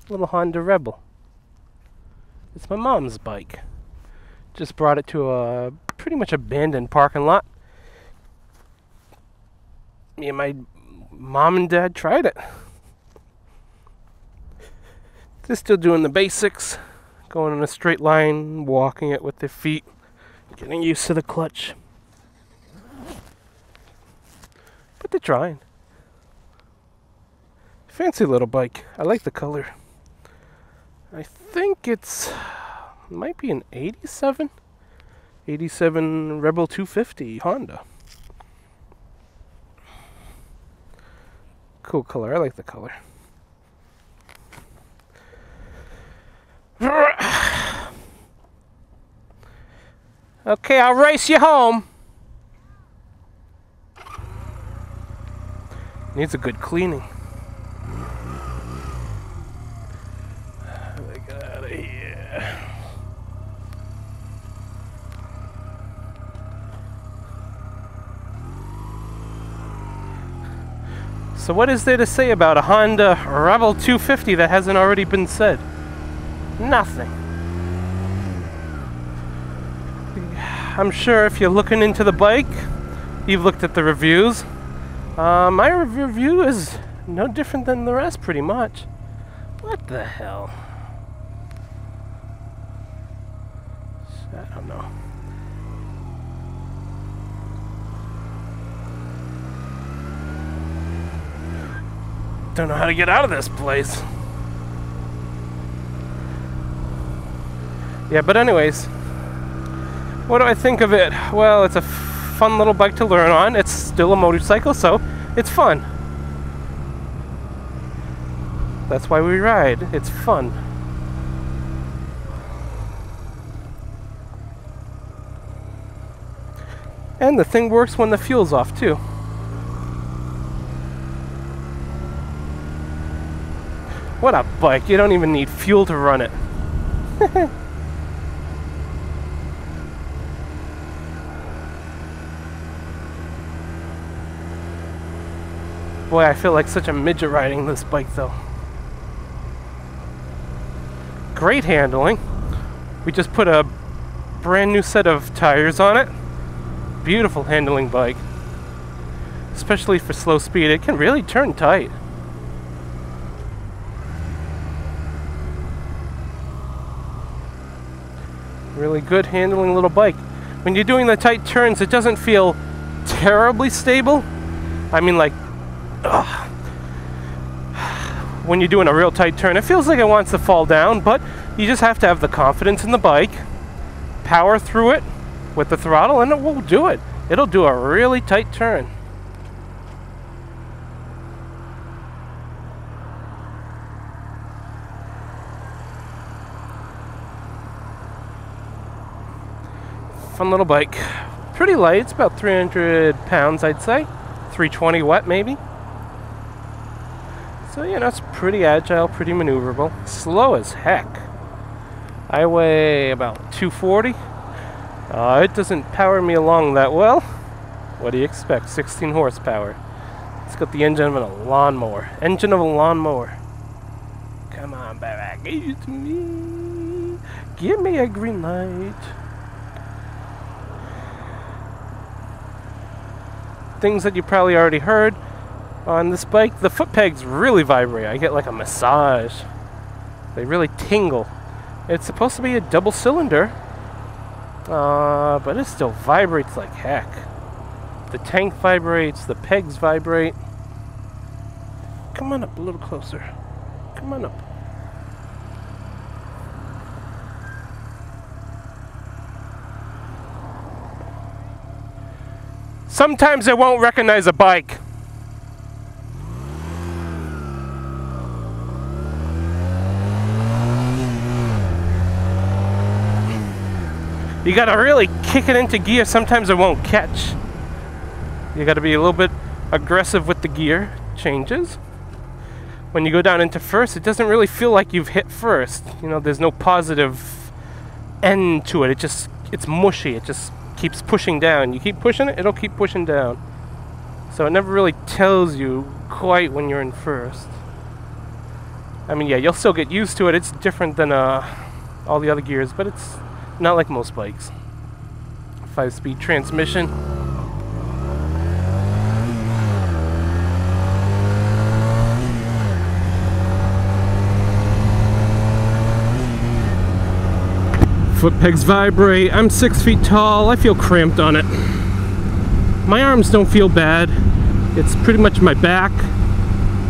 Little Honda Rebel. It's my mom's bike. Just brought it to a pretty much abandoned parking lot. Me and my mom and dad tried it. They're still doing the basics. Going in a straight line, walking it with their feet. Getting used to the clutch. But they're trying. Fancy little bike. I like the color. I think might be an 87 Rebel 250 Honda. Cool color. I like the color. Okay, I'll race you home. Needs a good cleaning. Get out of here. So what is there to say about a Honda Rebel 250 that hasn't already been said? Nothing. I'm sure if you're looking into the bike, you've looked at the reviews. My review is no different than the rest, pretty much. What the hell? I don't know. Don't know how to get out of this place. Yeah, but anyways, what do I think of it? Well, it's a fun little bike to learn on. It's still a motorcycle, so it's fun. That's why we ride. It's fun. And the thing works when the fuel's off, too. What a bike. You don't even need fuel to run it. Boy, I feel like such a midget riding this bike, though. Great handling. We just put a brand new set of tires on it. Beautiful handling bike. Especially for slow speed. It can really turn tight. Really good handling little bike. When you're doing the tight turns, it doesn't feel terribly stable. I mean, like, when you're doing a real tight turn, it feels like it wants to fall down, but you just have to have the confidence in the bike, power through it with the throttle, and it will do it. It'll do a really tight turn. Fun little bike. Pretty light. It's about 300 pounds, I'd say. 320 wet, maybe. So, you know, it's pretty agile, pretty maneuverable. Slow as heck. I weigh about 240. It doesn't power me along that well. What do you expect? 16 horsepower. It's got the engine of a lawnmower. Engine of a lawnmower. Come on, baby. Give it to me. Give me a green light. Things that you probably already heard on this bike, the foot pegs really vibrate. I get like a massage. They really tingle. It's supposed to be a double cylinder, but it still vibrates like heck. The tank vibrates, the pegs vibrate. Come on up a little closer. Come on up. Sometimes it won't recognize a bike. You gotta really kick it into gear. Sometimes it won't catch. You gotta be a little bit aggressive with the gear changes. When you go down into first, it doesn't really feel like you've hit first. You know, there's no positive end to it. It's mushy. It just keeps pushing down. You keep pushing it, it'll keep pushing down. So it never really tells you quite when you're in first. I mean, yeah, you'll still get used to it. It's different than all the other gears, but it's not like most bikes. 5-speed transmission. Foot pegs vibrate. I'm 6 feet tall. I feel cramped on it. My arms don't feel bad. It's pretty much my back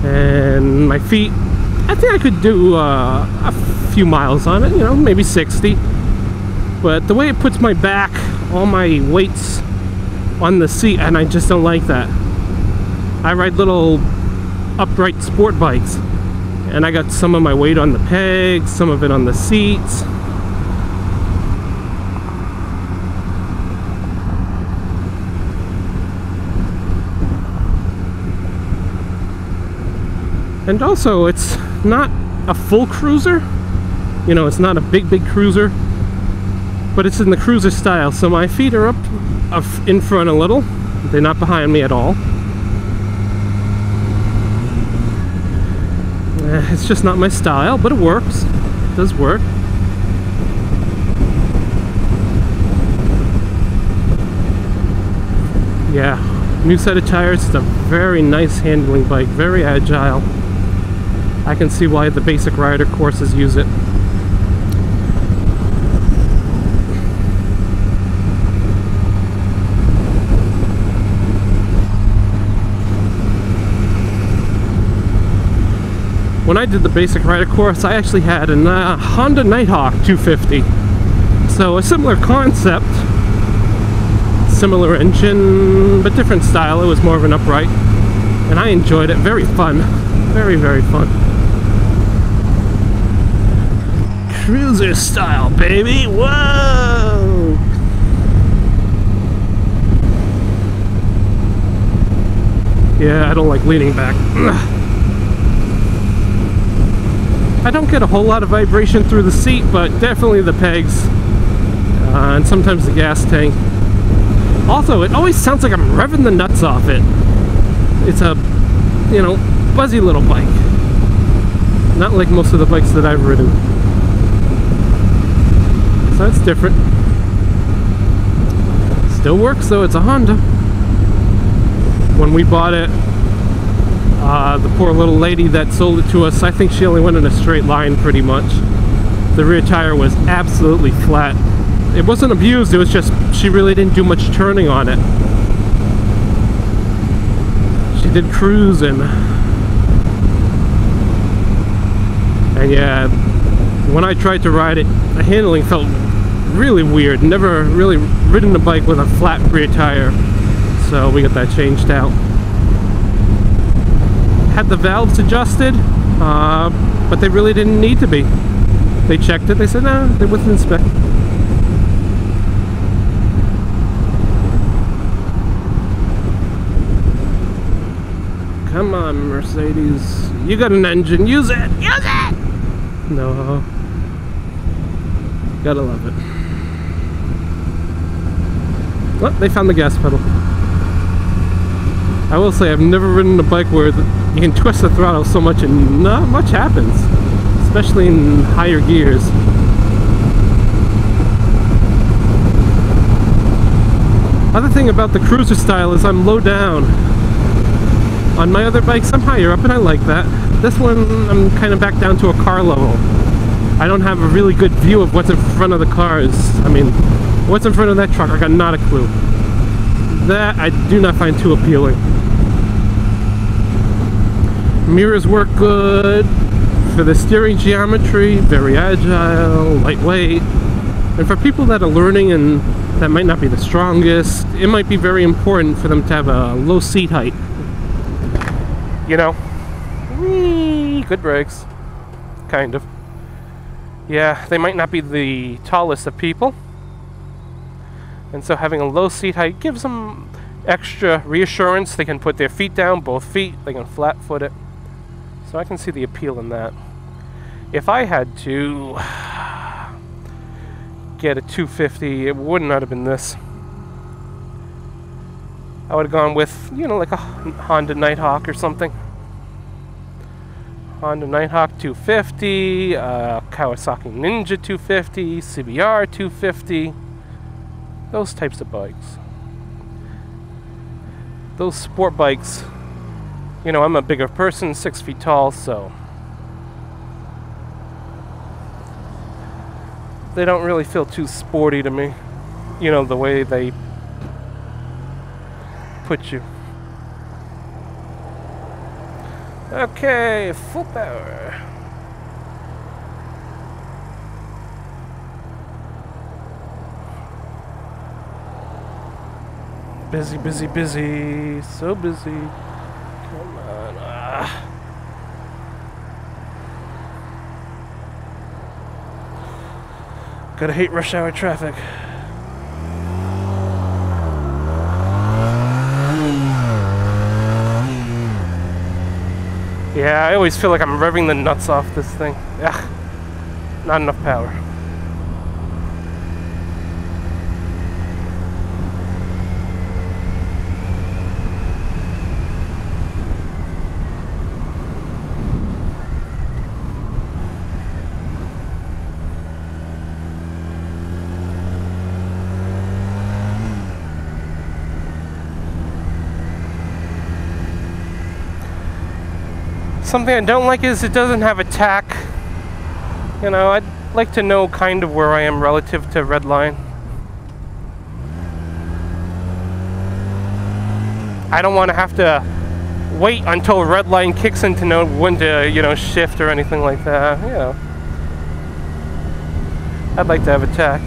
and my feet. I think I could do a few miles on it, you know, maybe 60. But the way it puts my back, all my weight's on the seat, and I just don't like that. I ride little upright sport bikes, and I got some of my weight on the pegs, some of it on the seats. And also, it's not a full cruiser. You know, it's not a big cruiser, but it's in the cruiser style. So my feet are up in front a little. They're not behind me at all. It's just not my style, but it works. It does work. Yeah, new set of tires. It's a very nice handling bike, very agile. I can see why the basic rider courses use it. When I did the basic rider course, I actually had a Honda Nighthawk 250. So a similar concept, similar engine, but different style. It was more of an upright, and I enjoyed it. Very fun, very fun. Cruiser style, baby. Whoa! Yeah, I don't like leaning back. I don't get a whole lot of vibration through the seat, but definitely the pegs, and sometimes the gas tank. Also, it always sounds like I'm revving the nuts off it. It's a, you know, buzzy little bike. Not like most of the bikes that I've ridden. So that's different. Still works though, it's a Honda. When we bought it, the poor little lady that sold it to us, I think she only went in a straight line pretty much. The rear tire was absolutely flat. It wasn't abused, it was just she really didn't do much turning on it. She did cruising. And yeah, when I tried to ride it, the handling felt really weird. Never really ridden a bike with a flat rear tire. So we got that changed out. Had the valves adjusted, but they really didn't need to be. They checked it, they said, nah, they're within spec. Come on, Mercedes. You got an engine, use it! Use it! No. Gotta love it. Well, they found the gas pedal. I will say, I've never ridden a bike where you can twist the throttle so much and not much happens. Especially in higher gears. Other thing about the cruiser style is I'm low down. On my other bikes, I'm higher up, and I like that. This one, I'm kind of back down to a car level. I don't have a really good view of what's in front of the cars. I mean, what's in front of that truck? I got not a clue. That I do not find too appealing. Mirrors work good. For the steering geometry, very agile, lightweight. And for people that are learning and that might not be the strongest, it might be very important for them to have a low seat height. You know, good brakes, kind of. Yeah, they might not be the tallest of people, and so having a low seat height gives them extra reassurance. They can put their feet down, both feet, they can flat foot it. So I can see the appeal in that. If I had to get a 250, it would not have been this. I would have gone with, you know, like a Honda Nighthawk or something. Honda Nighthawk 250, Kawasaki Ninja 250, CBR 250, those types of bikes. Those sport bikes, you know, I'm a bigger person, 6 feet tall, so they don't really feel too sporty to me. You know, the way they put you. Okay, full power. Busy, busy, busy. So busy. Come on. Gotta hate rush hour traffic. Yeah, I always feel like I'm revving the nuts off this thing. Ugh, not enough power. Something I don't like is it doesn't have a tack. You know, I'd like to know kind of where I am relative to red line. I don't want to have to wait until red line kicks in to know when to, you know, shift or anything like that. You know, I'd like to have a tack.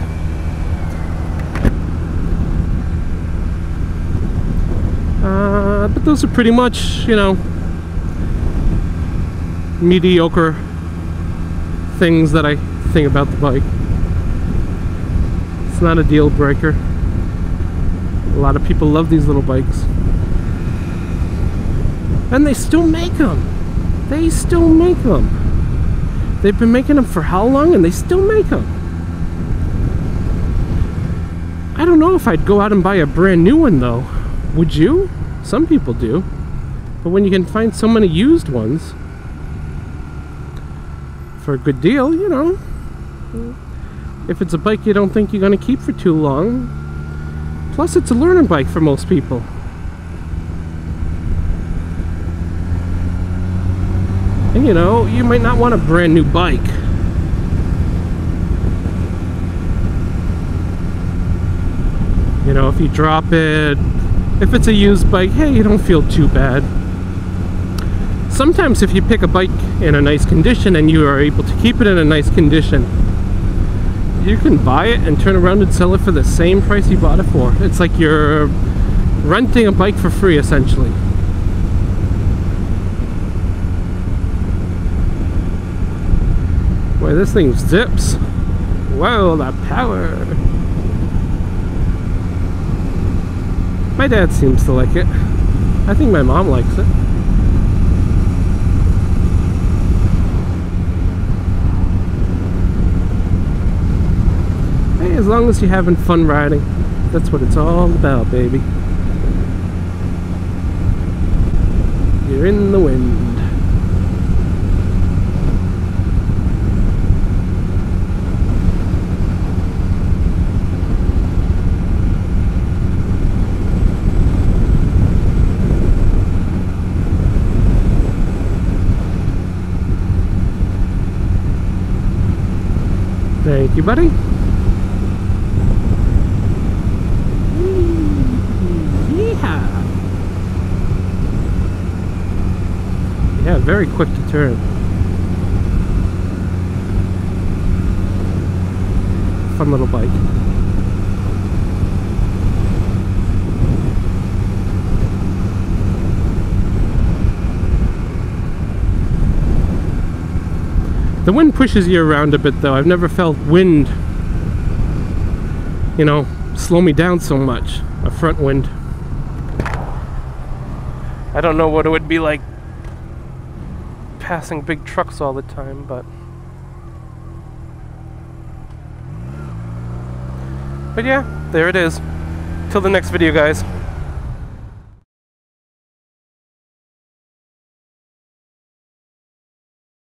But those are pretty much, you know, mediocre things that I think about the bike. It's not a deal breaker. A lot of people love these little bikes. And they still make them. They still make them. They've been making them for how long, and they still make them. I don't know if I'd go out and buy a brand new one though. Would you? Some people do. But when you can find so many used ones for a good deal, you know, if it's a bike you don't think you're going to keep for too long, plus it's a learning bike for most people. And you know, you might not want a brand new bike. You know, if you drop it, if it's a used bike, hey, you don't feel too bad. Sometimes if you pick a bike in a nice condition and you are able to keep it in a nice condition, you can buy it and turn around and sell it for the same price you bought it for. It's like you're renting a bike for free, essentially. Boy, this thing zips. Whoa, that power. My dad seems to like it. I think my mom likes it. Hey, as long as you're having fun riding, that's what it's all about, baby. You're in the wind. Thank you, buddy. Yeah, very quick to turn. Fun little bike. The wind pushes you around a bit though. I've never felt wind, you know, slow me down so much. A front wind. I don't know what it would be like passing big trucks all the time, but yeah, there it is. Till the next video, guys.